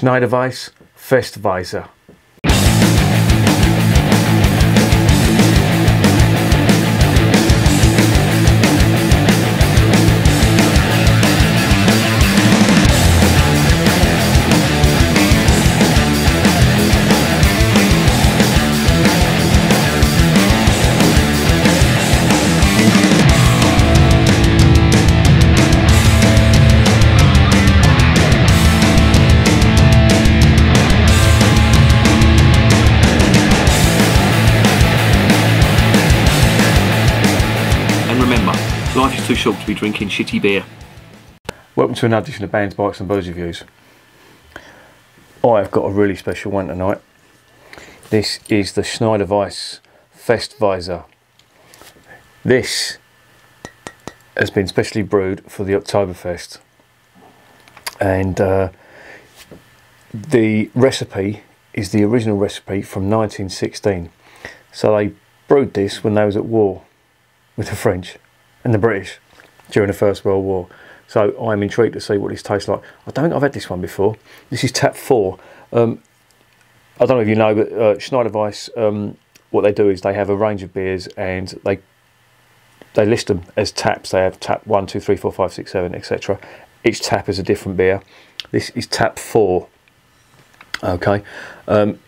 Schneider Weisse Festweisse. Life is too short to be drinking shitty beer. Welcome to another edition of Bands, Bikes and Booze Reviews. I've got a really special one tonight. This is the Schneider Weisse Festweisse. This has been specially brewed for the Oktoberfest, and the recipe is the original recipe from 1916. So they brewed this when they was at war with the French and the British during the First World War. So I'm intrigued to see what this tastes like. I don't think I've had this one before. This is tap 4. I don't know if you know, but Schneider Weisse, what they do is they have a range of beers and they list them as taps. They have tap 1, 2, 3, 4, 5, 6, 7, etc. Each tap is a different beer. This is tap 4. Okay. I'm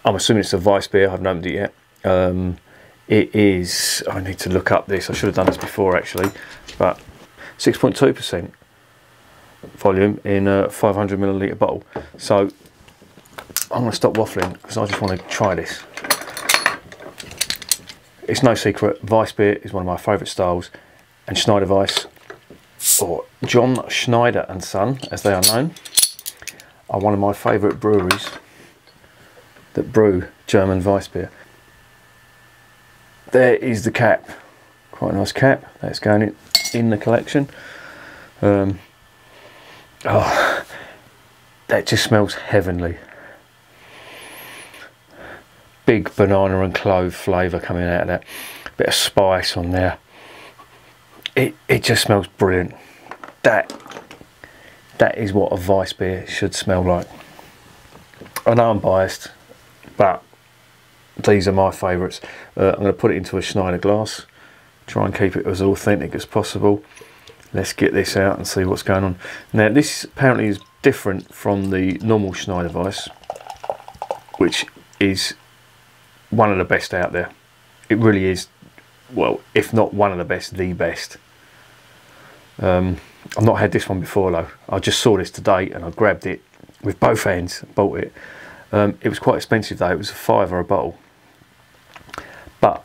assuming it's a Weisse beer. I haven't opened it yet. It is, I need to look up this, I should have done this before actually, but 6.2% volume in a 500ml bottle. So I'm going to stop waffling because I just want to try this. It's no secret, Weisse beer is one of my favourite styles, and Schneider Weisse, or John Schneider and Son as they are known, are one of my favourite breweries that brew German Weisse beer. There is the cap, quite a nice cap, that's going in the collection. Oh, that just smells heavenly. Big banana and clove flavour coming out of that, bit of spice on there. It just smells brilliant. That is what a Weisse beer should smell like. I know I'm biased, but these are my favourites. I'm going to put it into a Schneider glass, try and keep it as authentic as possible. Let's get this out and see what's going on. Now this apparently is different from the normal Schneider Weisse, which is one of the best out there. It really is, well, if not one of the best, the best. I've not had this one before though. I just saw this today and I grabbed it with both hands, bought it. It was quite expensive though, it was £5 a bottle. But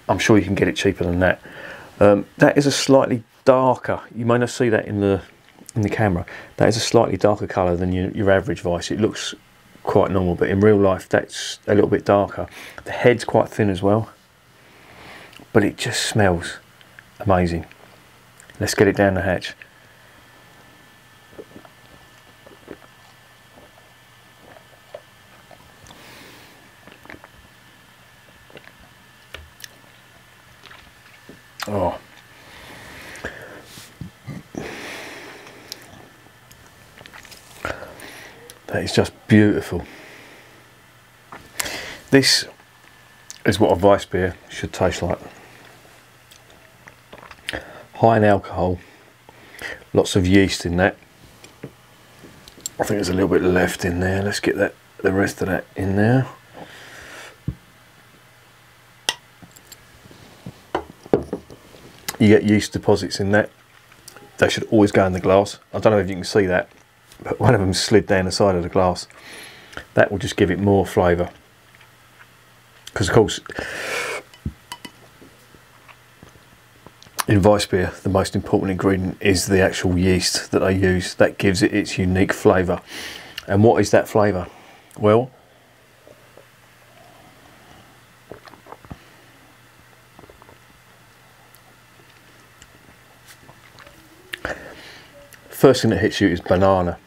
I'm sure you can get it cheaper than that. That is a slightly darker, you may not see that in the camera, that is a slightly darker colour than your average Weisse. It looks quite normal, but in real life that's a little bit darker. The head's quite thin as well, but it just smells amazing. Let's get it down the hatch. Oh, that is just beautiful. This is what a Weisse beer should taste like. High in alcohol, lots of yeast in that. I think there's a little bit left in there. Let's get the rest of that in there. You get yeast deposits in that. They should always go in the glass. I don't know if you can see that, but one of them slid down the side of the glass. That will just give it more flavour. Because of course, in Weisse beer, the most important ingredient is the actual yeast that they use. That gives it its unique flavour. And what is that flavour? Well, first thing that hits you is banana,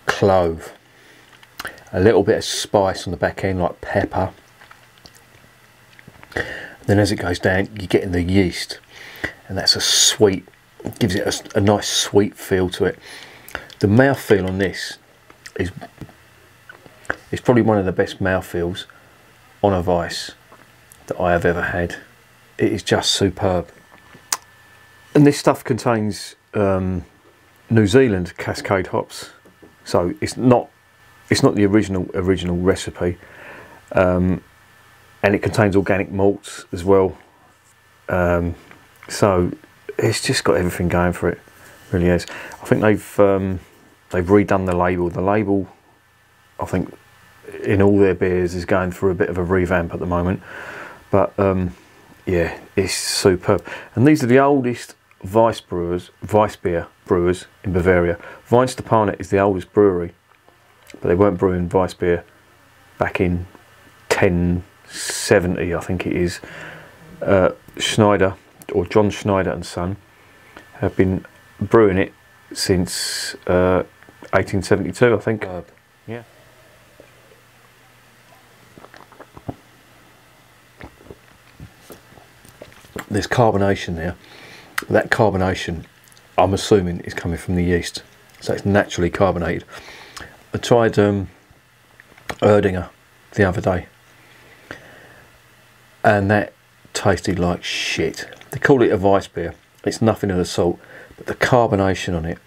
clove, a little bit of spice on the back end like pepper. Then as it goes down, you're getting the yeast, and that's a sweet, gives it a nice sweet feel to it. The mouthfeel on this, is probably one of the best mouthfeels on a Weiss that I have ever had. It is just superb. And this stuff contains New Zealand Cascade hops, so it's not the original recipe, and it contains organic malts as well. So it's just got everything going for it, really is. I think they've redone the label. The label, I think, in all their beers is going through a bit of a revamp at the moment, but yeah, it's superb. And these are the oldest Weissbier brewers in Bavaria. Weisse is the oldest brewery, but they weren't brewing Weissbier back in 1070, I think it is. Schneider, or John Schneider and Son, have been brewing it since 1872, I think. Yeah. There's carbonation there. That carbonation, I'm assuming, is coming from the yeast, so it's naturally carbonated. I tried Erdinger the other day, and that tasted like shit. They call it a Weissbier. It's nothing of the salt, but the carbonation on it,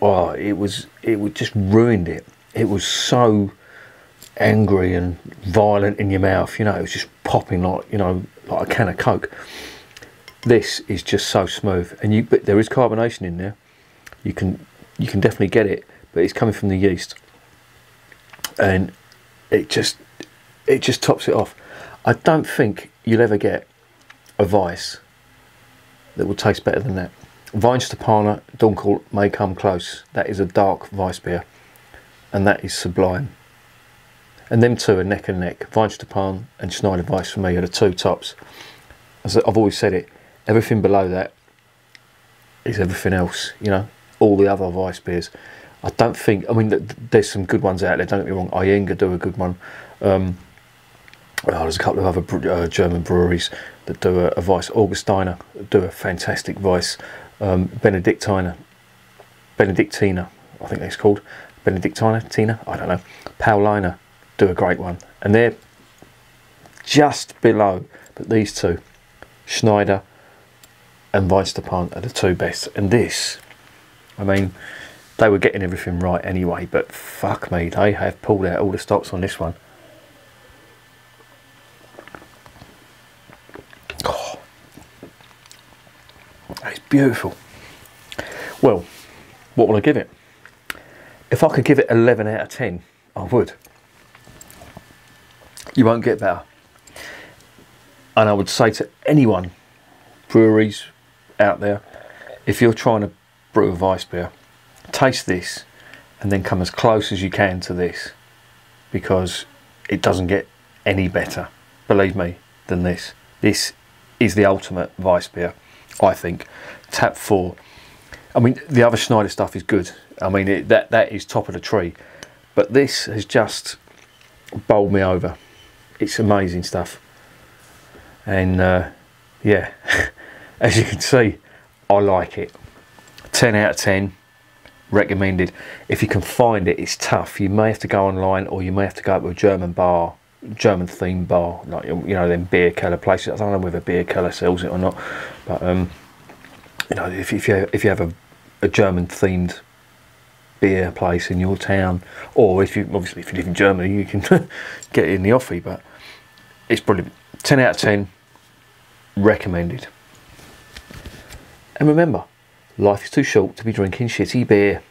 oh, it just ruined it. It was so angry and violent in your mouth, you know. It was just popping like, you know, like a can of Coke. This is just so smooth, and but there is carbonation in there. You can definitely get it, but it's coming from the yeast, and it just tops it off. I don't think you'll ever get a Weiss that will taste better than that. Weisse Dunkel may come close. That is a dark Weissbier, and that is sublime. And them two are neck and neck. Weisse and Schneider Weisse for me are the two tops. As I've always said it, everything below that is everything else, you know, all the other Weiss beers. I don't think, I mean, there's some good ones out there, don't get me wrong. Ienga do a good one. There's a couple of other German breweries that do a Weiss. Augustiner do a fantastic Weiss. Benedictiner, I think it's called. Tina, I don't know. Pauliner do a great one. And they're just below, but these two, Schneider and Weisse are the two best. And this, I mean, they were getting everything right anyway, but fuck me, they have pulled out all the stops on this one. Oh, it's beautiful. Well, what will I give it? If I could give it 11 out of 10, I would. You won't get better. And I would say to anyone, breweries out there, if you're trying to brew a Weissbier, taste this and then come as close as you can to this, because it doesn't get any better, believe me, than this. This is the ultimate Weissbier, I think. Tap 4. I mean, the other Schneider stuff is good. I mean, that is top of the tree, but this has just bowled me over. It's amazing stuff. And yeah, as you can see, I like it. 10 out of 10, recommended. If you can find it, it's tough. You may have to go online, or you may have to go to a German bar, German themed bar, like, you know, them beer keller places. I don't know whether beer keller sells it or not, but you know, if you have a German themed beer place in your town, or if you live in Germany, you can get it in the offie. But it's brilliant. 10 out of 10, recommended. And remember, life is too short to be drinking shitty beer.